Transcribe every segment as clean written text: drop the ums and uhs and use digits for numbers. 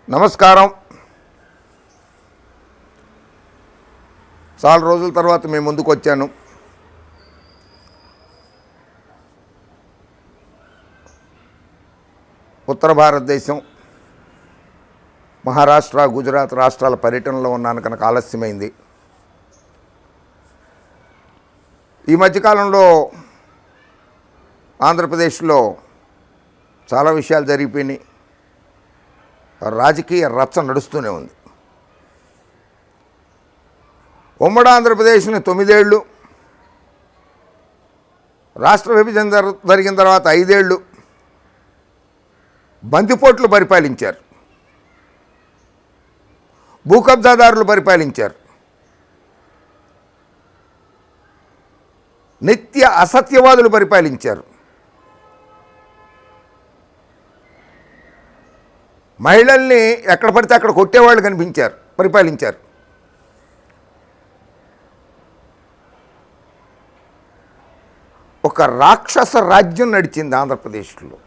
నమస్కారం. చాలా రోజుల తర్వాత మేము ముందుకు వచ్చాను. ఉత్తర భారతదేశం, మహారాష్ట్ర, గుజరాత్ రాష్ట్రాల పర్యటనలో ఉన్నాను కనుక ఆలస్యమైంది. ఈ మధ్యకాలంలో ఆంధ్రప్రదేశ్లో చాలా విషయాలు జరిగిపోయినాయి. రాజకీయ రచ్చ నడుస్తూనే ఉంది. ఉమ్మడి ఆంధ్రప్రదేశ్ని 9 ఏళ్ళు, రాష్ట్ర విభజన జరిగిన తర్వాత 5 ఏళ్ళు బందిపోట్లు పరిపాలించారు, భూకబ్జాదారులు పరిపాలించారు, నిత్య అసత్యవాదులు పరిపాలించారు, మహిళల్ని ఎక్కడ పడితే అక్కడ కొట్టేవాళ్ళు పరిపాలించారు. ఒక రాక్షస రాజ్యం నడిచింది ఆంధ్రప్రదేశ్లో.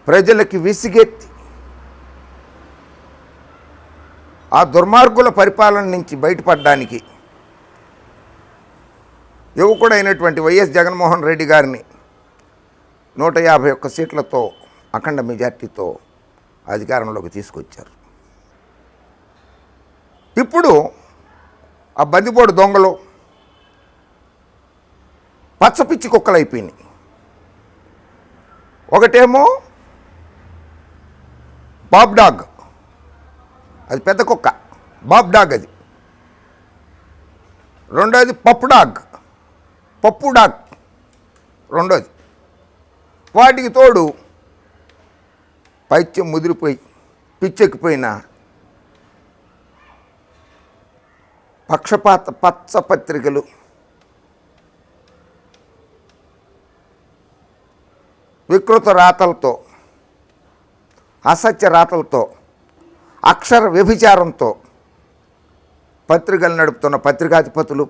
ప్రజలకి విసిగెత్తి ఆ దుర్మార్గుల పరిపాలన నుంచి బయటపడడానికి యువకుడైనటువంటి వైఎస్ జగన్మోహన్ రెడ్డి గారిని 151 సీట్లతో అఖండ మెజార్టీతో అధికారంలోకి తీసుకొచ్చారు. ఇప్పుడు ఆ బందిపోటు దొంగలు పచ్చపిచ్చి కుక్కలైపోయినాయి. ఒకటేమో బాబ్ డాగ్, అది పెద్ద కుక్క, బాబ్ డాగ్ అది. రెండోది పప్పు డాగ్ రెండోది. వాటికి తోడు పైత్యం ముదిరిపోయి పిచ్చెక్కిపోయిన పక్షపాత పచ్చ పత్రికలు, వికృత రాతలతో, అసత్య రాతలతో, అక్షర వ్యభిచారంతో పత్రికలు నడుపుతున్న పత్రికాధిపతులు,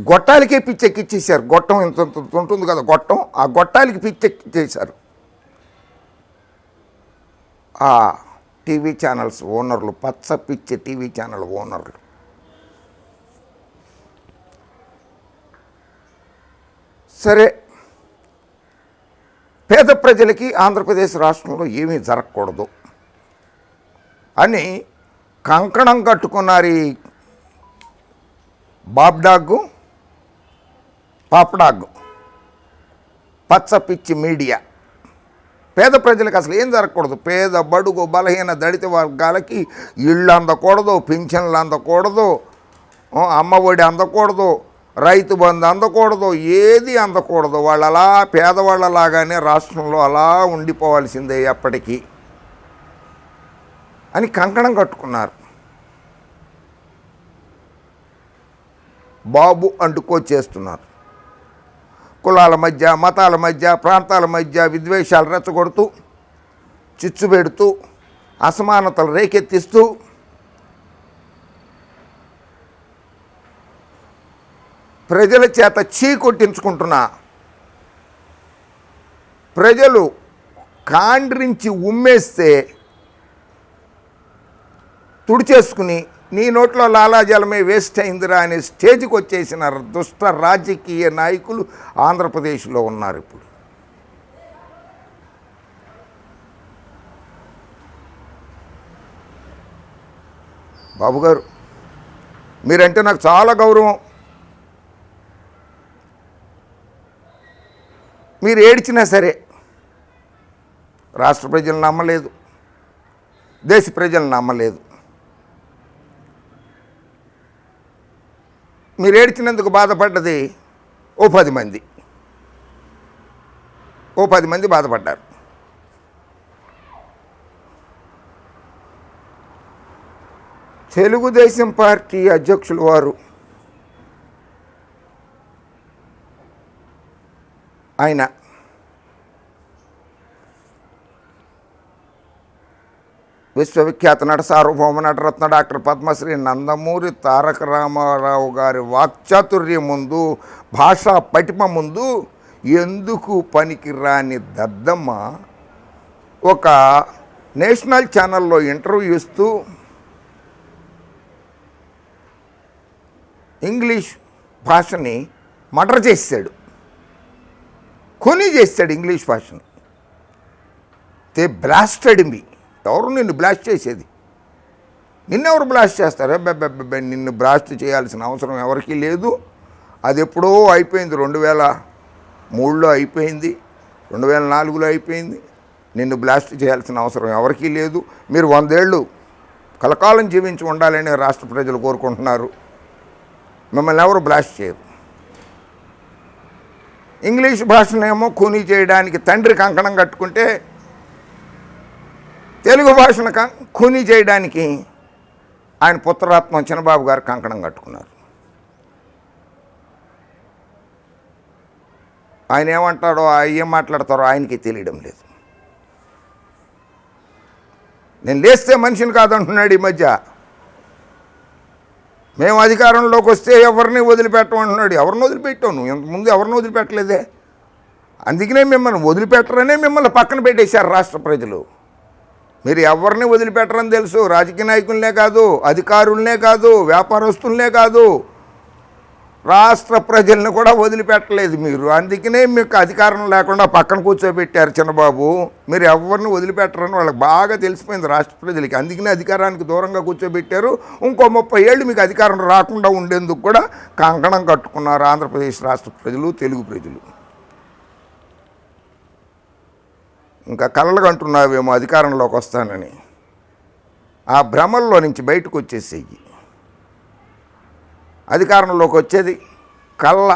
గొట్టాలకే పిచ్చెక్కిచ్చేశారు. గొట్టం ఇంత ఉంటుంది కదా గొట్టం, ఆ గొట్టాలకి పిచ్చెక్కిచ్చేశారు ఆ టీవీ ఛానల్స్ ఓనర్లు, పచ్చ పిచ్చి టీవీ ఛానల్ ఓనర్లు. సరే, పేద ప్రజలకి ఆంధ్రప్రదేశ్ రాష్ట్రంలో ఏమీ జరగకూడదు అని కంకణం కట్టుకున్నారు ఈ బాబ్ డాగు, పాపడాగు, పచ్చ పిచ్చి మీడియా. పేద ప్రజలకు అసలు ఏం జరగకూడదు. పేద బడుగు బలహీన దళిత వర్గాలకి ఇళ్ళు అందకూడదు, పింఛన్లు అందకూడదు, అమ్మఒడి అందకూడదు, రైతు బంధు అందకూడదు, ఏది అందకూడదు. వాళ్ళు అలా పేదవాళ్ళలాగానే రాష్ట్రంలో అలా ఉండిపోవాల్సిందే ఎప్పటికీ అని కంకణం కట్టుకున్నారు. బాబు అంటుకొచ్చేస్తున్నారు. కులాల మధ్య, మతాల మధ్య, ప్రాంతాల మధ్య విద్వేషాలు రెచ్చగొడుతూ, చిచ్చు పెడుతూ, అసమానతలు రేకెత్తిస్తూ ప్రజల చేత చీకొట్టించుకుంటున్న, ప్రజలు కాండ్రించి ఉమ్మేస్తే తుడిచేసుకుని నీ నోట్లో లాలాజలమే వేస్ట్ అయిందిరా అనే స్టేజ్కి వచ్చేసిన దుష్ట రాజకీయ నాయకులు ఆంధ్రప్రదేశ్లో ఉన్నారు. ఇప్పుడు బాబు గారు, మీరంటే నాకు చాలా గౌరవం. మీరు ఏడ్చినా సరే రాష్ట్ర ప్రజలు నమ్మలేదు, దేశ ప్రజలు నమ్మలేదు. మీరు ఏడ్చినందుకు బాధపడ్డది ఓ 10 మంది బాధపడ్డారు. తెలుగుదేశం పార్టీ అధ్యక్షులు వారు ఆయన విశ్వవిఖ్యాత నట సార్వభౌమ నటరత్న డాక్టర్ పద్మశ్రీ నందమూరి తారక రామారావు గారి వాక్చాతుర్యం ముందు, భాషా పటిమ ముందు ఎందుకు పనికిరాని దద్దమ్మ ఒక నేషనల్ ఛానల్లో ఇంటర్వ్యూ ఇస్తూ ఇంగ్లీష్ భాషని మర్డర్ చేశాడు, చేశాడు ఇంగ్లీష్ భాషను. దే బ్లాస్టెడ్ మీ. ఎవరు నిన్ను బ్లాస్ట్ చేసేది? నిన్నెవరు బ్లాస్ట్ చేస్తారు? నిన్ను బ్లాస్ట్ చేయాల్సిన అవసరం ఎవరికీ లేదు. అది ఎప్పుడో అయిపోయింది. 2003లో అయిపోయింది, 2004లో అయిపోయింది. నిన్ను బ్లాస్ట్ చేయాల్సిన అవసరం ఎవరికీ లేదు. మీరు 100 ఏళ్ళు కలకాలం జీవించి ఉండాలని రాష్ట్ర ప్రజలు కోరుకుంటున్నారు. మిమ్మల్ని ఎవరు బ్లాస్ట్ చేయరు. ఇంగ్లీష్ భాషనేమో ఖూనీ చేయడానికి తండ్రి కంకణం కట్టుకుంటే, తెలుగు భాషను ఖూనీ చేయడానికి ఆయన పుత్రరత్నం చిన్నబాబు గారు కంకణం కట్టుకున్నారు. ఆయన ఏమంటాడో, ఏం మాట్లాడతారో ఆయనకి తెలియడం లేదు. నేను లేస్తే మనిషిని కాదంటున్నాడు ఈ మధ్య. మేము అధికారంలోకి వస్తే ఎవరిని వదిలిపెట్టమంటున్నాడు. ఎవరిని వదిలిపెట్టావు నువ్వు? ఇంతకుముందు ఎవరిని వదిలిపెట్టలేదే. అందుకనే మిమ్మల్ని వదిలిపెట్టరనే మిమ్మల్ని పక్కన పెట్టేశారు రాష్ట్ర ప్రజలు. మీరు ఎవరిని వదిలిపెట్టరని తెలుసు. రాజకీయ నాయకులనే కాదు, అధికారులనే కాదు, వ్యాపారస్తులనే కాదు, రాష్ట్ర ప్రజల్ని కూడా వదిలిపెట్టలేదు మీరు. అందుకనే మీకు అధికారం లేకుండా పక్కన కూర్చోబెట్టారు చిన్నబాబు. మీరు ఎవరిని వదిలిపెట్టరని వాళ్ళకి బాగా తెలిసిపోయింది రాష్ట్ర ప్రజలకి. అందుకనే అధికారానికి దూరంగా కూర్చోబెట్టారు. ఇంకో 30 ఏళ్ళు మీకు అధికారం రాకుండా ఉండేందుకు కూడా కంకణం కట్టుకున్నారు ఆంధ్రప్రదేశ్ రాష్ట్ర ప్రజలు, తెలుగు ప్రజలు. ఇంకా కలలు కంటున్నావేమో అధికారంలోకి వస్తానని. ఆ భ్రమల్లో నుంచి బయటకు వచ్చేసేయి. అధికారంలోకి వచ్చేది కళ్ళ.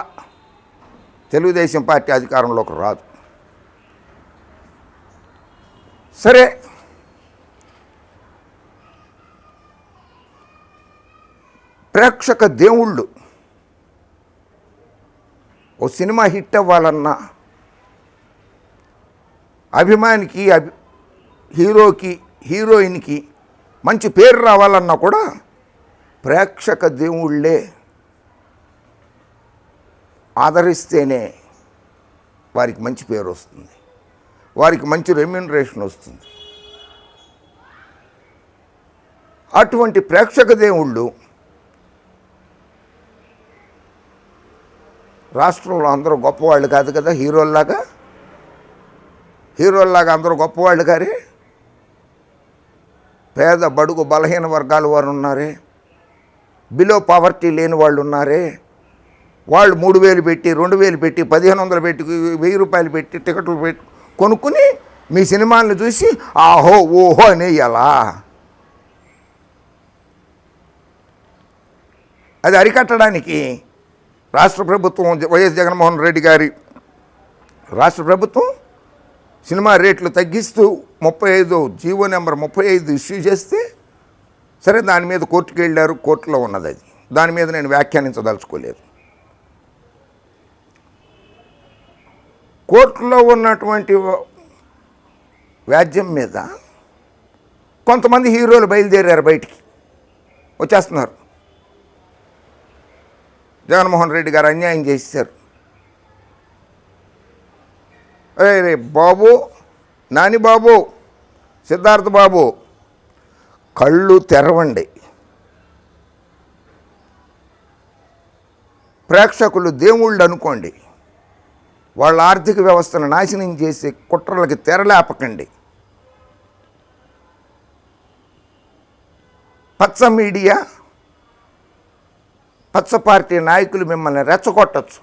తెలుగుదేశం పార్టీ అధికారంలోకి రాదు. సరే, ప్రేక్షక దేవుళ్ళు ఓ సినిమా హిట్ అవ్వాలన్నా, అభిమానికి, హీరోకి, హీరోయిన్కి మంచి పేరు రావాలన్నా కూడా ప్రేక్షక దేవుళ్ళే ఆదరిస్తేనే వారికి మంచి పేరు వస్తుంది, వారికి మంచి రెమ్యూనరేషన్ వస్తుంది. అటువంటి ప్రేక్షక దేవుళ్ళు రాష్ట్రంలో అందరూ గొప్పవాళ్ళు కాదు కదా. హీరోల్లాగా అందరూ గొప్పవాళ్ళు కారే. పేద బడుగు బలహీన వర్గాల వారు ఉన్నారే, బిలో పావర్టీ లేని వాళ్ళు ఉన్నారే. వాళ్ళు 3000 పెట్టి, 2000 పెట్టి, 1500 పెట్టి, 1000 రూపాయలు పెట్టి టికెట్లు పెట్టి కొనుక్కుని మీ సినిమాలను చూసి ఆహో ఓహో అనేయాలా? అది అరికట్టడానికి రాష్ట్ర ప్రభుత్వం, వైఎస్ జగన్మోహన్ రెడ్డి గారి రాష్ట్ర ప్రభుత్వం సినిమా రేట్లు తగ్గిస్తూ 35 జీవో నెంబర్ 35 ఇష్యూ చేస్తే, సరే దాని మీద కోర్టుకు వెళ్ళారు. కోర్టులో ఉన్నది అది. దాని మీద నేను వ్యాఖ్యానించదలుచుకోలేదు. కోర్టులో ఉన్నటువంటి వ్యాజ్యం మీద కొంతమంది హీరోలు బయలుదేరారు, బయటికి వచ్చేస్తున్నారు. జగన్మోహన్ రెడ్డి గారు అన్యాయం చేశారు. అరే బాబు, నాని బాబు, సిద్ధార్థ బాబు, కళ్ళు తెరవండి. ప్రేక్షకులు దేవుళ్ళు అనుకోండి. వాళ్ళ ఆర్థిక వ్యవస్థను నాశనం చేసే కుట్రలకి తెరలేపకండి. పచ్చ మీడియా, పచ్చ పార్టీ నాయకులు మిమ్మల్ని రెచ్చగొట్టచ్చు.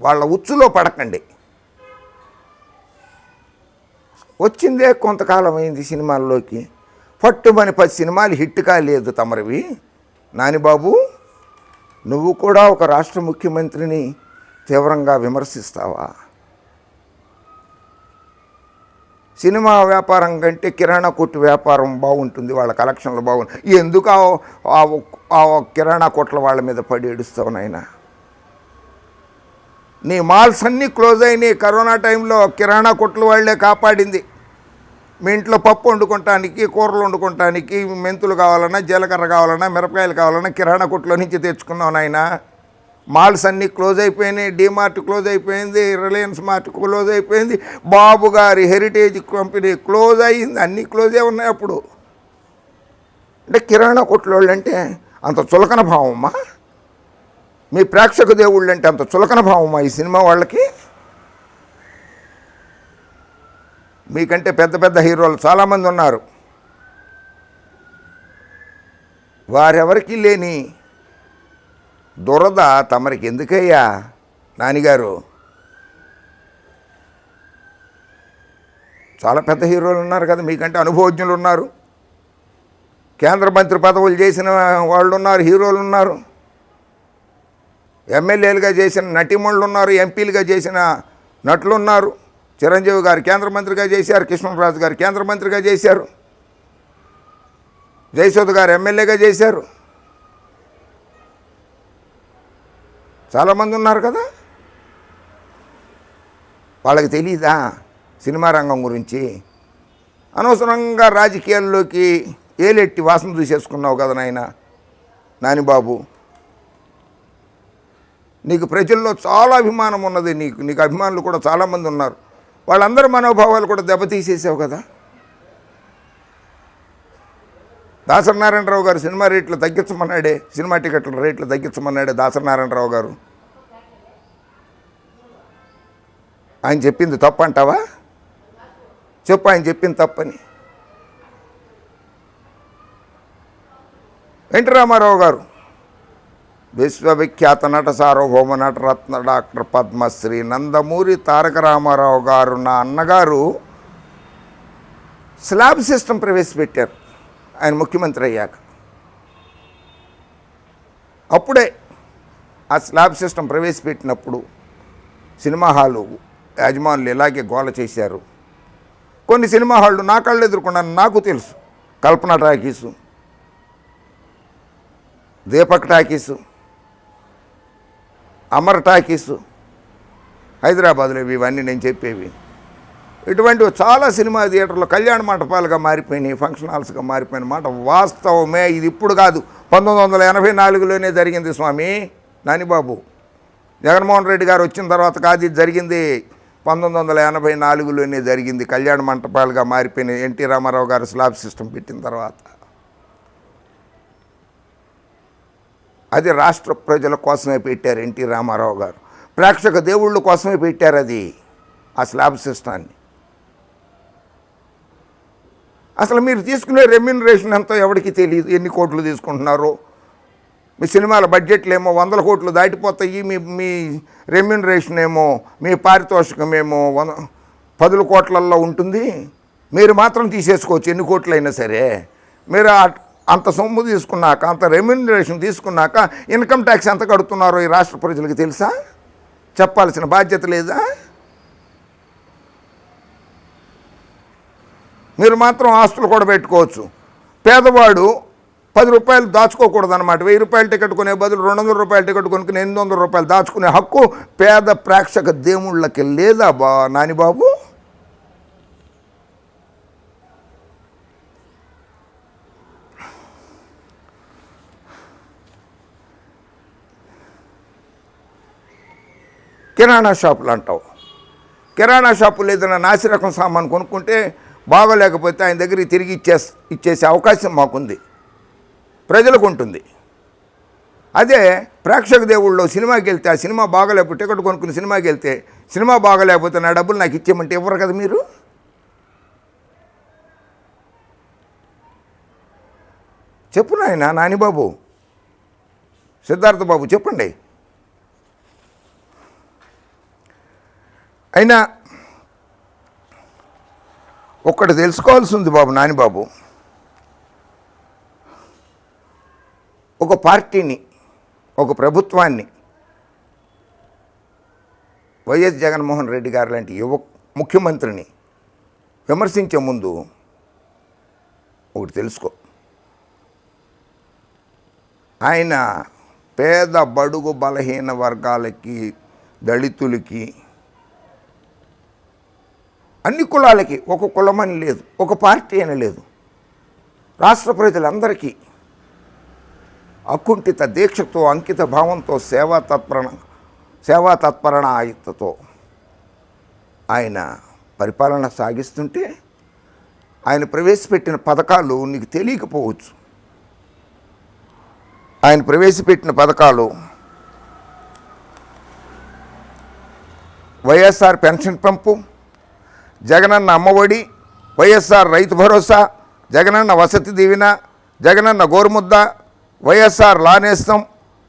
వాళ్ళ ఉచ్చులో పడకండి. వచ్చిందే కొంతకాలం అయింది సినిమాల్లోకి. పట్టుమని 10 సినిమాలు హిట్ కాలేదు తమరివి. నానిబాబు, నువ్వు కూడా ఒక రాష్ట్ర ముఖ్యమంత్రిని తీవ్రంగా విమర్శిస్తావా? సినిమా వ్యాపారం కంటే కిరాణా కొట్టు వ్యాపారం బాగుంటుంది, వాళ్ళ కలెక్షన్లు బాగుంటుంది. ఎందుకు ఆ కిరాణా కొట్ల వాళ్ళ మీద పడి ఏడుస్తావు నాయనా? నీ మాల్స్ అన్నీ క్లోజ్ అయినాయి. కరోనా టైంలో కిరాణా కొట్లు వాళ్లే కాపాడింది. మీ ఇంట్లో పప్పు వండుకోవటానికి, కూరలు వండుకోవటానికి మెంతులు కావాలన్నా, జీలకర్ర కావాలన్నా, మిరపకాయలు కావాలన్నా కిరాణా కొట్లో నుంచి తెచ్చుకున్నావు నాయన. మాల్స్ అన్నీ క్లోజ్ అయిపోయినాయి, డీమార్ట్ క్లోజ్ అయిపోయింది, రిలయన్స్ మార్ట్ క్లోజ్ అయిపోయింది, బాబు గారి హెరిటేజ్ కంపెనీ క్లోజ్ అయ్యింది, అన్నీ క్లోజే ఉన్నాయి అప్పుడు. అంటే కిరాణా కొట్లోళ్ళు అంటే అంత చులకన భావమ్మా? మీ ప్రేక్షక దేవుళ్ళు అంటే అంత చులకన భావమ్మా ఈ సినిమా వాళ్ళకి? మీకంటే పెద్ద పెద్ద హీరోలు చాలామంది ఉన్నారు, వారెవరికి లేని దురద తమరికి ఎందుకయ్యా నానిగారు? చాలా పెద్ద హీరోలు ఉన్నారు కదా, మీకంటే అనుభవజ్ఞులు ఉన్నారు, కేంద్ర మంత్రి పదవులు చేసిన వాళ్ళు ఉన్నారు, హీరోలు ఉన్నారు, ఎమ్మెల్యేలుగా చేసిన నటిమణులు ఉన్నారు, ఎంపీలుగా చేసిన నటులు ఉన్నారు. చిరంజీవి గారు కేంద్ర మంత్రిగా చేశారు, కృష్ణరాజు గారు కేంద్ర మంత్రిగా చేశారు, జయసుధ గారు ఎమ్మెల్యేగా చేశారు, చాలామంది ఉన్నారు కదా. వాళ్ళకి తెలీదా సినిమా రంగం గురించి? అనవసరంగా రాజకీయాల్లోకి ఏలెట్టి వాసన చూసేసుకున్నావు కదా నాయన నానిబాబు. నీకు ప్రజల్లో చాలా అభిమానం ఉన్నది, నీకు అభిమానులు కూడా చాలామంది ఉన్నారు, వాళ్ళందరి మనోభావాలు కూడా దెబ్బతీసేసావు కదా. దాసరి నారాయణరావు గారు సినిమా రేట్లు తగ్గించమన్నాడే, సినిమా టికెట్ల రేట్లు తగ్గించమన్నాడే దాసరి నారాయణరావు గారు. ఆయన చెప్పింది తప్పు అంటావా? చెప్పు, ఆయన చెప్పింది తప్పని. ఎన్టీ రామారావు గారు విశ్వవిఖ్యాత నట సార్వభౌమ నటరత్న డాక్టర్ పద్మశ్రీ నందమూరి తారక రామారావు గారు, నా అన్నగారు, స్లాబ్ సిస్టమ్ ప్రవేశపెట్టారు ఆయన ముఖ్యమంత్రి అయ్యాక. అప్పుడే ఆ స్లాబ్ సిస్టమ్ ప్రవేశపెట్టినప్పుడు సినిమా హాలు యజమానులు ఇలాగే గోల చేశారు. కొన్ని సినిమా హాళ్ళు నా కళ్ళు ఎదుర్కొన్నాను, నాకు తెలుసు. Kalpana talkies, Deepak talkies, Amar talkies, హైదరాబాద్లో ఇవన్నీ నేను చెప్పేవి. ఇటువంటివి చాలా సినిమా థియేటర్లు కళ్యాణ మంటపాలుగా మారిపోయినాయి, ఫంక్షన్ హాల్స్గా మారిపోయిన మాట వాస్తవమే. ఇది ఇప్పుడు కాదు, 1984లోనే జరిగింది స్వామి నానిబాబు. జగన్మోహన్ రెడ్డి గారు వచ్చిన తర్వాత కాదు ఇది జరిగింది, 1984లోనే జరిగింది. కళ్యాణ మంటపాలుగా మారిపోయిన ఎన్టీ రామారావు గారు స్లాబ్ సిస్టమ్ పెట్టిన తర్వాత. అది రాష్ట్ర ప్రజల కోసమే పెట్టారు ఎన్టీ రామారావు గారు, ప్రేక్షక దేవుళ్ళ కోసమే పెట్టారు అది, ఆ స్లాబ్ సిస్టాన్ని. అసలు మీరు తీసుకునే రెమ్యూనరేషన్ ఎంతో ఎవరికి తెలియదు, ఎన్ని కోట్లు తీసుకుంటున్నారో. మీ సినిమాల బడ్జెట్లు ఏమో 100 కోట్లు దాటిపోతాయి, మీ రెమ్యూనరేషన్ ఏమో, మీ పారితోషికం ఏమో 10 కోట్లల్లో ఉంటుంది. మీరు మాత్రం తీసేసుకోవచ్చు ఎన్ని కోట్లైనా సరే. మీరు అంత సొమ్ము తీసుకున్నాక, అంత రెమ్యూనరేషన్ తీసుకున్నాక ఇన్కమ్ ట్యాక్స్ ఎంత కడుతున్నారో ఈ రాష్ట్ర ప్రజలకు తెలుసా? చెప్పాల్సిన బాధ్యత లేదా? మీరు మాత్రం ఆస్తులు కూడా పెట్టుకోవచ్చు. పేదవాడు 10 రూపాయలు దాచుకోకూడదు అనమాట. 1000 రూపాయల టికెట్ కొనే బదులు 200 రూపాయల టికెట్ కొనుక్కుని 800 రూపాయలు దాచుకునే హక్కు పేద ప్రేక్షక దేవుళ్ళకి లేదా నానిబాబు? కిరాణా షాపులు అంటావు. కిరాణా షాపులు ఏదైనా నాసిరకం సామాను కొనుక్కుంటే బాగోలేకపోతే ఆయన దగ్గరికి తిరిగి ఇచ్చేసే అవకాశం మాకుంది, ప్రజలకు ఉంటుంది. అదే ప్రేక్షక దేవుళ్ళలో సినిమాకి వెళ్తే, ఆ సినిమా బాగలేకపోతే, టికెట్ కొనుక్కుని సినిమాకి వెళ్తే, సినిమా బాగలేకపోతే నా డబ్బులు నాకు ఇచ్చేయమంటే ఇవ్వరు కదా మీరు. చెప్పు నాయన నానిబాబు, సిద్ధార్థ బాబు చెప్పండి. అయినా ఒక్కటి తెలుసుకోవాల్సి ఉంది బాబు నానిబాబు, ఒక పార్టీని, ఒక ప్రభుత్వాన్ని, వైఎస్ జగన్మోహన్ రెడ్డి గారు లాంటి ముఖ్యమంత్రిని విమర్శించే ముందు ఒకటి తెలుసుకో. ఆయన పేద బడుగు బలహీన వర్గాలకి, దళితులకి అన్ని కులాలకి ఒక కులమని లేదు, ఒక పార్టీ అని లేదు. రాష్ట్ర ప్రజలందరికీ అకుంఠిత దీక్షతో, అంకిత భావంతో, సేవా తత్పరణతో ఆయన పరిపాలన సాగిస్తుంటే ఆయన ప్రవేశపెట్టిన పథకాలు నీకు తెలియకపోవచ్చు. ఆయన ప్రవేశపెట్టిన పథకాలు వైఎస్ఆర్ పెన్షన్ పంపు, జగనన్న అమ్మఒడి, వైఎస్ఆర్ రైతు భరోసా, జగనన్న వసతి దీవెన, జగనన్న గోరుముద్ద, వైఎస్ఆర్ లానేస్తం,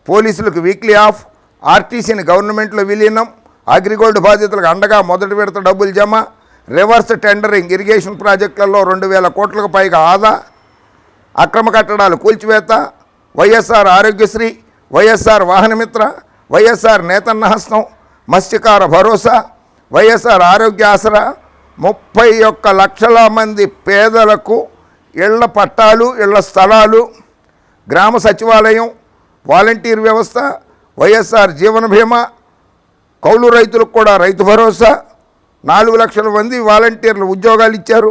పోలీసులకు వీక్లీ ఆఫ్, ఆర్టీసీని గవర్నమెంట్లో విలీనం, అగ్రిగోల్డ్ బాధితులకు అండగా మొదటి విడత డబ్బులు జమ, రివర్స్ టెండరింగ్ ఇరిగేషన్ ప్రాజెక్టులలో 2,000 కోట్లకు పైగా ఆదా, అక్రమ కట్టడాలు కూల్చివేత, వైఎస్ఆర్ ఆరోగ్యశ్రీ, వైఎస్ఆర్ వాహనమిత్ర, వైఎస్ఆర్ నేతన్న హస్తం, మత్స్యకార భరోసా, వైఎస్ఆర్ ఆరోగ్య ఆసరా, 31 లక్షల మంది పేదలకు ఇళ్ల పట్టాలు, ఇళ్ల స్థలాలు, గ్రామ సచివాలయం, వాలంటీర్ వ్యవస్థ, వైఎస్ఆర్ జీవన బీమా, కౌలు రైతులకు కూడా రైతు భరోసా, 4 లక్షల మంది వాలంటీర్లు ఉద్యోగాలు ఇచ్చారు,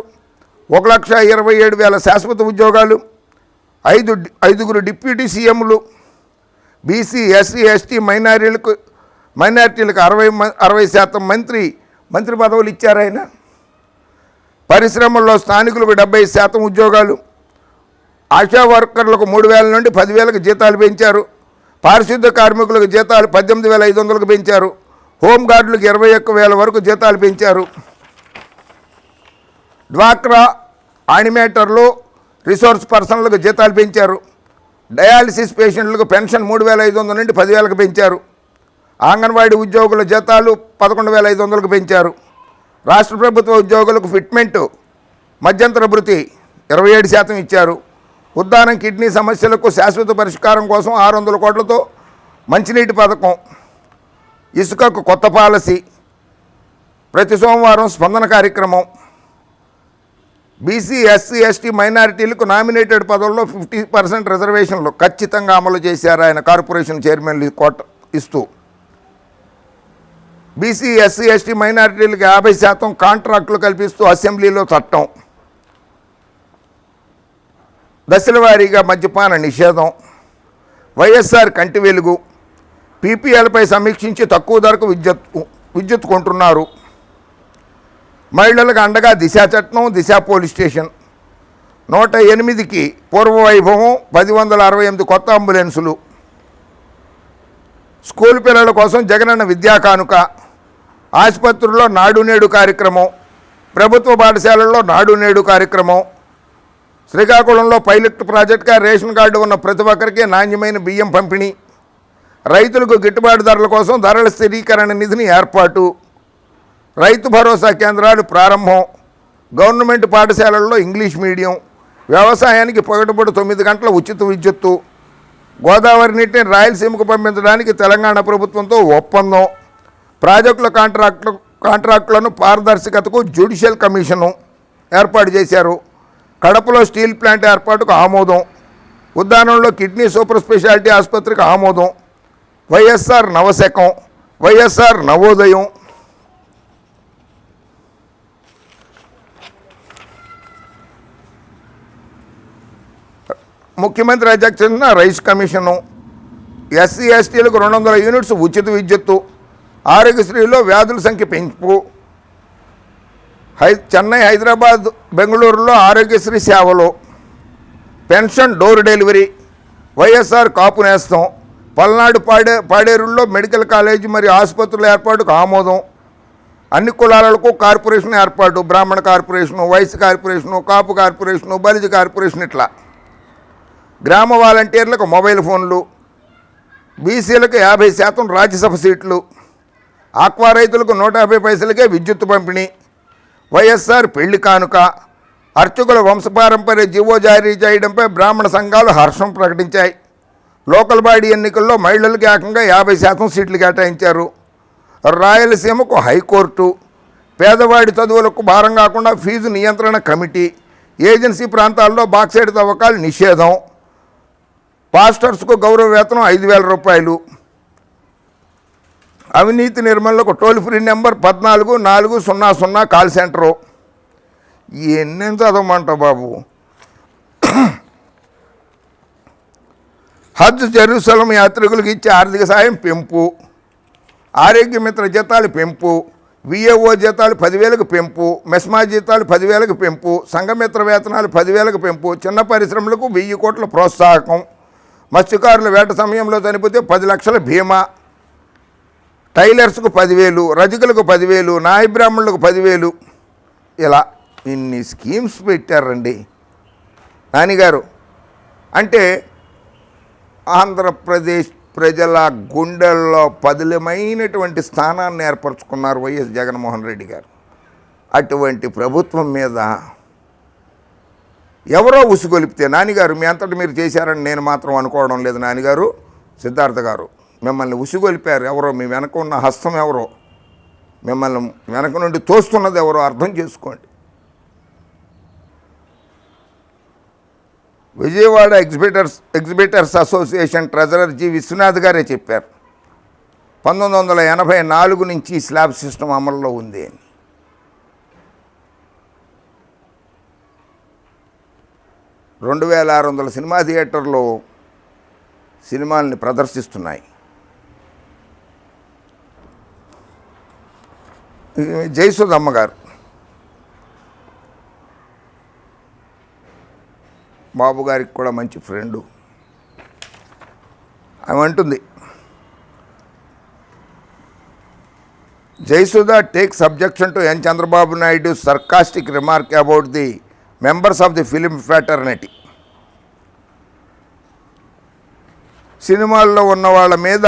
1,27,000 శాశ్వత ఉద్యోగాలు, 5 డిప్యూటీ సీఎంలు, బీసీ, ఎస్సీ, ఎస్టీ మైనారిటీలకు 60% మంత్రి పదవులు ఇచ్చారు ఆయన. పరిశ్రమల్లో స్థానికులకు 70% ఉద్యోగాలు, ఆశా వర్కర్లకు 3,000 నుండి 10,000కు జీతాలు పెంచారు, పారిశుద్ధ కార్మికులకు జీతాలు 18,500కు పెంచారు, హోంగార్డులకు 21,000 వరకు జీతాలు పెంచారు. డ్వాక్రా యానిమేటర్లు, రిసోర్స్ పర్సన్లకు జీతాలు పెంచారు. డయాలసిస్ పేషెంట్లకు పెన్షన్ 3,500 నుండి 10,000కు పెంచారు. అంగన్వాడీ ఉద్యోగుల జీతాలు 11,500కు పెంచారు. రాష్ట్ర ప్రభుత్వ ఉద్యోగులకు ఫిట్మెంటు, మధ్యంతర భృతి 27% ఇచ్చారు. ఉద్దానం కిడ్నీ సమస్యలకు శాశ్వత పరిష్కారం కోసం 600 కోట్లతో మంచినీటి పథకం, ఇసుకకు కొత్త పాలసీ, ప్రతి సోమవారం స్పందన కార్యక్రమం, బీసీ, ఎస్సీ, ఎస్టీ మైనారిటీలకు నామినేటెడ్ పదవుల్లో 50% రిజర్వేషన్లు ఖచ్చితంగా అమలు చేశారు ఆయన కార్పొరేషన్ చైర్మన్లు కోట ఇస్తూ. బీసీ, ఎస్సీ, ఎస్టీ మైనారిటీలకు 50% కాంట్రాక్టులు కల్పిస్తూ అసెంబ్లీలో చట్టం. దశల వారీగా మద్యపాన నిషేధం, వైఎస్ఆర్ కంటి వెలుగు, పీపీఎల్పై సమీక్షించి తక్కువ ధరకు విద్యుత్ కొంటున్నారు. మహిళలకు అండగా దిశ చట్టం, దిశ పోలీస్ స్టేషన్, 108కి పూర్వ వైభవం, 1068 కొత్త అంబులెన్సులు, స్కూల్ పిల్లల కోసం జగనన్న విద్యా కానుక, ఆసుపత్రుల్లో నాడు నేడు కార్యక్రమం, ప్రభుత్వ పాఠశాలల్లో నాడు నేడు కార్యక్రమం, శ్రీకాకుళంలో పైలట్ ప్రాజెక్టుగా రేషన్ కార్డు ఉన్న ప్రతి ఒక్కరికి నాణ్యమైన బియ్యం పంపిణీ, రైతులకు గిట్టుబాటు ధరల కోసం ధరల స్థిరీకరణ నిధిని ఏర్పాటు, రైతు భరోసా కేంద్రాలు ప్రారంభం, గవర్నమెంట్ పాఠశాలల్లో ఇంగ్లీష్ మీడియం, వ్యవసాయానికి పగటిపూట 9 గంటల ఉచిత విద్యుత్తు, గోదావరి నీటిని రాయలసీమకు పంపించడానికి తెలంగాణ ప్రభుత్వంతో ఒప్పందం, ప్రాజెక్టుల కాంట్రాక్టులను పారదర్శకతకు జ్యుడిషియల్ కమిషను ఏర్పాటు చేశారు. కడపలో స్టీల్ ప్లాంట్ ఏర్పాటుకు ఆమోదం, ఉద్దానంలో కిడ్నీ సూపర్ స్పెషాలిటీ ఆసుపత్రికి ఆమోదం, వైఎస్ఆర్ నవశకం, వైఎస్ఆర్ నవోదయం, ముఖ్యమంత్రి అధ్యక్షతన రైస్ కమిషను, ఎస్సీ ఎస్టీలకు 200 యూనిట్స్ ఉచిత విద్యుత్తు, ఆరోగ్యశ్రీలో వ్యాధుల సంఖ్య పెంపు, చెన్నై, హైదరాబాద్, బెంగళూరులో ఆరోగ్యశ్రీ సేవలు, pension door delivery, YSR Kapu Nestham, Palnadu పాడేరుల్లో medical college మరియు ఆసుపత్రుల ఏర్పాటుకు ఆమోదం, అన్ని కులాలకు కార్పొరేషన్ ఏర్పాటు, బ్రాహ్మణ కార్పొరేషను, వైశ్య కార్పొరేషను, కాపు కార్పొరేషను, బలిజ కార్పొరేషన్, ఇట్లా గ్రామ వాలంటీర్లకు మొబైల్ ఫోన్లు, బీసీలకు 50% రాజ్యసభ సీట్లు, ఆక్వా రైతులకు 150 పైసలకే విద్యుత్ పంపిణీ, వైఎస్ఆర్ పెళ్లి కానుక, అర్చకుల వంశపారంపర్య జీవో జారీ చేయడంపై బ్రాహ్మణ సంఘాలు హర్షం ప్రకటించాయి. లోకల్ బాడీ ఎన్నికల్లో మహిళలకు ఏకంగా 50% సీట్లు కేటాయించారు. రాయలసీమకు హైకోర్టు, పేదవాడి చదువులకు భారం కాకుండా ఫీజు నియంత్రణ కమిటీ, ఏజెన్సీ ప్రాంతాల్లో బాక్సైడ్ తవ్వకాలు నిషేధం, పాస్టర్స్కు గౌరవ వేతనం 5,000 రూపాయలు, అవినీతి నిర్మూలనకు toll free number 14400 call centre. ఎన్నేం చదవమంటావు బాబు. హజ్ జెరూసలం యాత్రికులకు ఇచ్చే ఆర్థిక సాయం పెంపు, ఆరోగ్య మిత్ర జీతాలు పెంపు, విఏఓ జీతాలు 10,000కు పెంపు, మెస్మా జీతాలు 10,000కు పెంపు, సంఘమిత్ర వేతనాలు 10,000కు పెంపు, చిన్న పరిశ్రమలకు 1000 కోట్ల ప్రోత్సాహకం, మత్స్యకారుల వేట సమయంలో చనిపోతే 10 లక్షల బీమా, టైలర్స్కు 10,000, రజకులకు 10,000, నాయ బ్రాహ్మణులకు 10,000. ఇలా ఇన్ని స్కీమ్స్ పెట్టారండి నానిగారు. అంటే ఆంధ్రప్రదేశ్ ప్రజల గుండెల్లో పదిలమైనటువంటి స్థానాన్ని ఏర్పరచుకున్నారు వైఎస్ జగన్మోహన్ రెడ్డి గారు. అటువంటి ప్రభుత్వం మీద ఎవరో ఉసుగొలిపితే, నానిగారు మీ అంతటి మీరు చేశారని నేను మాత్రం అనుకోవడం లేదు. నానిగారు, సిద్ధార్థ గారు, మిమ్మల్ని ఉసుగొలిపారు ఎవరో. మీ వెనక ఉన్న హస్తం ఎవరో, మిమ్మల్ని వెనక నుండి తోస్తున్నది ఎవరో అర్థం చేసుకోండి. Vijayawada exhibitors association treasurer G Viswanath గారే చెప్పారు 1984 నుంచి స్లాబ్ సిస్టమ్ అమల్లో ఉంది అని. రెండు 2600 సినిమా థియేటర్లు సినిమాల్ని ప్రదర్శిస్తున్నాయి. జయసుధమ్మ గారు బాబు గారికి కూడా మంచి ఫ్రెండు. ఆమె అంటుంది, Jayasudha takes objection to N Chandrababu Naidu sarcastic remark about the members of the film fraternity. సినిమాల్లో ఉన్న వాళ్ళ మీద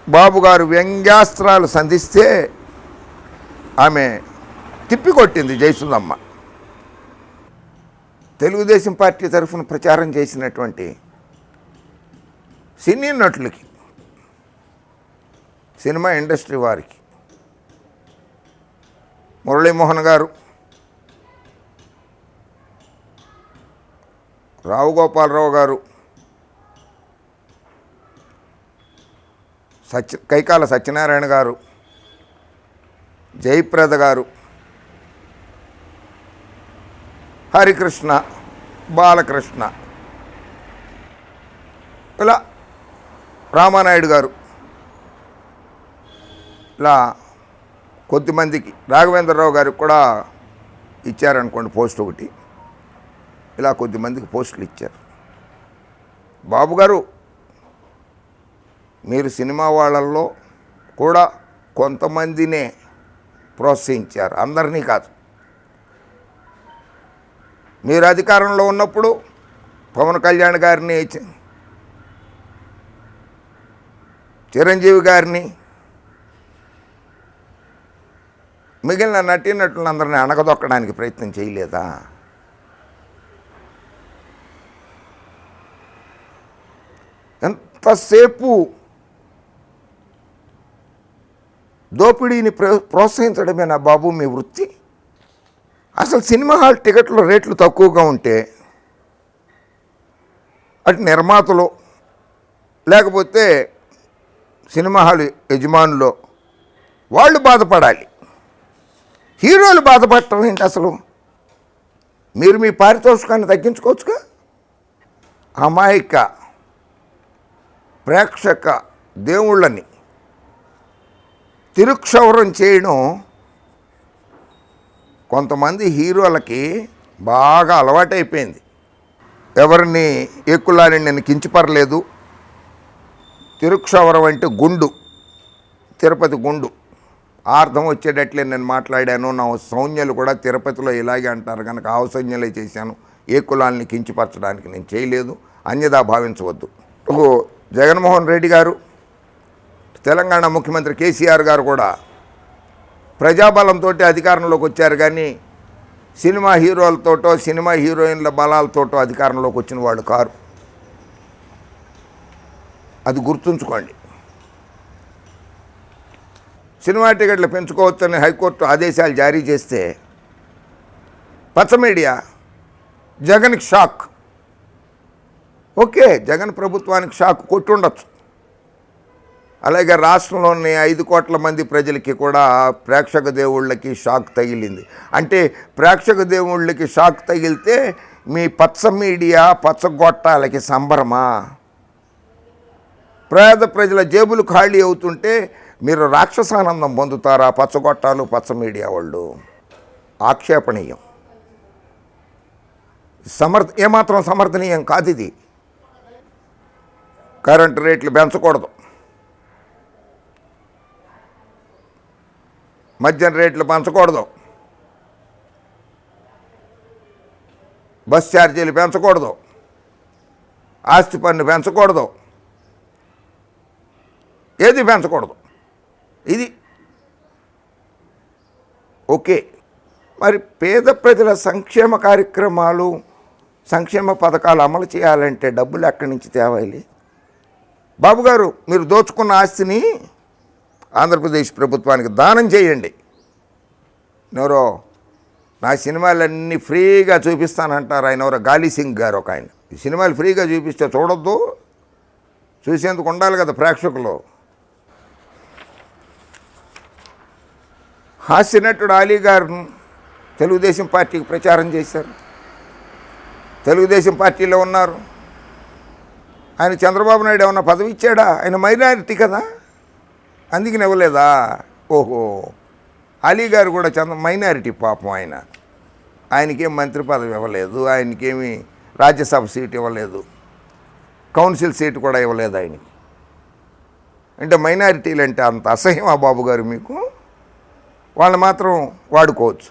బాబు గారు వ్యంగ్యాస్త్రాలు సంధిస్తే ఆమె తిప్పికొట్టింది జయసుధమ్మ. తెలుగుదేశం పార్టీ తరఫున ప్రచారం చేసినటువంటి సినీ నటులకి, సినిమా ఇండస్ట్రీ వారికి, మురళీమోహన్ గారు, రావు గోపాలరావు గారు, కైకాల సత్యనారాయణ గారు, జయప్రద గారు, హరికృష్ణ, బాలకృష్ణ, ఇలా రామానాయుడు గారు, ఇలా కొద్దిమందికి, రాఘవేంద్రరావు గారికి కూడా ఇచ్చారనుకోండి పోస్ట్ ఒకటి, ఇలా కొద్దిమందికి పోస్టులు ఇచ్చారు. బాబు గారు, మీరు సినిమా వాళ్ళల్లో కూడా కొంతమందినే ప్రోత్సహించారు, అందరినీ కాదు. మీరు అధికారంలో ఉన్నప్పుడు పవన్ కళ్యాణ్ గారిని, చిరంజీవి గారిని, మిగిలిన నటీనటులందరినీ అణగదొక్కడానికి ప్రయత్నం చేయలేదా? ఎంతసేపు దోపిడీని ప్రోత్సహించడమేనా బాబు మీ వృత్తి? అసలు సినిమా హాల్ టికెట్ల రేట్లు తక్కువగా ఉంటే అటు నిర్మాతలు లేకపోతే సినిమా హాల్ యజమానులు వాళ్ళు బాధపడాలి, హీరోలు బాధపడటం ఏంటి? అసలు మీరు మీ పారితోషికాన్ని తగ్గించుకోవచ్చుగా. అమాయక ప్రేక్షక దేవుళ్ళని తిరుక్షౌరం చేయడం కొంతమంది హీరోలకి బాగా అలవాటైపోయింది. ఎవరిని ఎక్కులాని నేను కించపరలేదు. తిరుక్షౌరం అంటే గుండు, తిరుపతి గుండు అర్థం వచ్చేటట్లే నేను మాట్లాడాను. నా సౌజ్ఞలు కూడా తిరుపతిలో ఇలాగే అంటారు కనుక ఆ సౌజ్ఞలే చేశాను. ఏ కులాలని కించపరచడానికి నేను చేయలేదు, అన్యదా భావించవద్దు. జగన్మోహన్ రెడ్డి గారు, తెలంగాణ ముఖ్యమంత్రి కేసీఆర్ గారు కూడా ప్రజాబలంతో అధికారంలోకి వచ్చారు, కానీ సినిమా హీరోలతోటో సినిమా హీరోయిన్ల బలాలతోటో అధికారంలోకి వచ్చిన వాళ్ళు కారు. అది గుర్తుంచుకోండి. సినిమా టికెట్లు పెంచుకోవచ్చని హైకోర్టు ఆదేశాలు జారీ చేస్తే పచ్చ మీడియా జగన్కి షాక్. ఓకే, జగన్ ప్రభుత్వానికి షాక్ కొట్టుండొచ్చు, అలాగే రాష్ట్రంలోని 5 కోట్ల మంది ప్రజలకి కూడా ప్రేక్షక దేవుళ్ళకి షాక్ తగిలింది. అంటే ప్రేక్షక దేవుళ్ళకి షాక్ తగిలితే మీ పచ్చ మీడియా పచ్చగొట్టాలకి సంబరమా? పేద ప్రజల జేబులు ఖాళీ అవుతుంటే మీరు రాక్షసానందం పొందుతారా పచ్చగొట్టాలు పచ్చ మీడియా వాళ్ళు? ఆక్షేపణీయం, ఏమాత్రం సమర్థనీయం కాదు ఇది. కరెంటు రేట్లు పెంచకూడదు, మద్యం రేట్లు పెంచకూడదు, బస్ ఛార్జీలు పెంచకూడదు, ఆస్తి పన్ను పెంచకూడదు, ఏది పెంచకూడదు. ఇది ఓకే. మరి పేద ప్రజల సంక్షేమ కార్యక్రమాలు సంక్షేమ పథకాలు అమలు చేయాలంటే డబ్బులు ఎక్కడి నుంచి తేవాలి? బాబుగారు, మీరు దోచుకున్న ఆస్తిని ఆంధ్రప్రదేశ్ ప్రభుత్వానికి దానం చేయండి. ఎవరో నా సినిమాలన్నీ ఫ్రీగా చూపిస్తానంటారు ఆయన, ఎవరో గాలి సింగ్ గారు ఒక ఆయన. ఈ సినిమాలు ఫ్రీగా చూపిస్తే చూడొద్దు, చూసేందుకు ఉండాలి కదా ప్రేక్షకులు. హాస్యనటుడు అలీ గారు తెలుగుదేశం పార్టీకి ప్రచారం చేశారు, తెలుగుదేశం పార్టీలో ఉన్నారు. ఆయన చంద్రబాబు నాయుడు ఏమన్నా పదవి ఇచ్చాడా? ఆయన మైనారిటీ కదా, అందుకని ఇవ్వలేదా? ఓహో, అలీ గారు కూడా మైనారిటీ పాపం. ఆయనకేం మంత్రి పదవి ఇవ్వలేదు, ఆయనకేమి రాజ్యసభ సీటు ఇవ్వలేదు, కౌన్సిల్ సీటు కూడా ఇవ్వలేదు ఆయనకి. అంటే మైనారిటీలు అంటే అంత అసహ్యమా బాబు గారు మీకు? వాళ్ళు మాత్రం వాడుకోవచ్చు.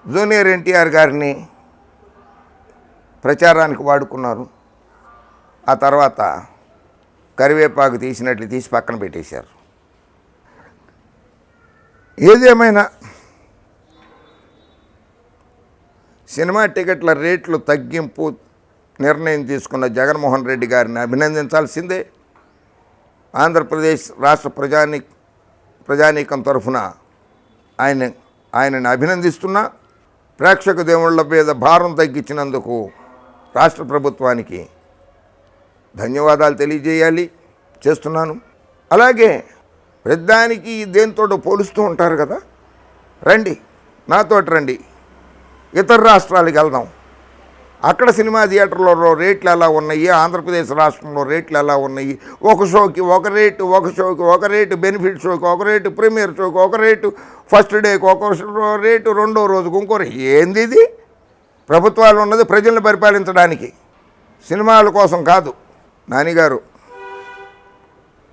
జూనియర్ ఎన్టీఆర్ గారిని ప్రచారానికి వాడుకున్నారు, ఆ తర్వాత కరివేపాకు తీసినట్లు తీసి పక్కన పెట్టేశారు. ఏదేమైనా సినిమా టికెట్ల రేట్లు తగ్గింపు నిర్ణయం తీసుకున్న జగన్మోహన్ రెడ్డి గారిని అభినందించాల్సిందే. ఆంధ్రప్రదేశ్ రాష్ట్ర ప్రజానీకం తరఫున ఆయనని అభినందిస్తున్నా. ప్రేక్షక దేవుళ్ళ మీద భారం తగ్గించినందుకు రాష్ట్ర ప్రభుత్వానికి ధన్యవాదాలు చేస్తున్నాను. అలాగే ప్రతిదానికి దేనితో పోలుస్తూ ఉంటారు కదా, రండి నాతోటి రండి, ఇతర రాష్ట్రాలకు వెళ్దాం, అక్కడ సినిమా థియేటర్లలో రేట్లు ఎలా ఉన్నాయి, ఆంధ్రప్రదేశ్ రాష్ట్రంలో రేట్లు ఎలా ఉన్నాయి, ఒక షోకి ఒక రేటు, ఒక షోకి ఒక రేటు, బెనిఫిట్ షోకి ఒక రేటు, ప్రీమియర్ షోకి ఒక రేటు, ఫస్ట్ డేకి ఒక రేటు, రెండో రోజుకు ఇంకో రేటు. ఏంది ఇది? ప్రభుత్వాలు ఉన్నది ప్రజలను పరిపాలించడానికి, సినిమాల కోసం కాదు. నానిగారు,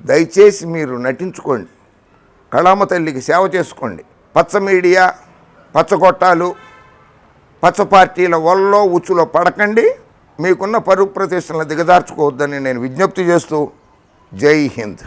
దయచేసి మీరు నటించుకోండి, కళామ తల్లికి సేవ చేసుకోండి. పచ్చ మీడియా పచ్చగొట్టాలు పచ్చ పార్టీల వల్ల ఉచ్చులో పడకండి, మీకున్న పరువు ప్రతిష్టలను దిగజార్చుకోవద్దని నేను విజ్ఞప్తి చేస్తూ జై హింద్.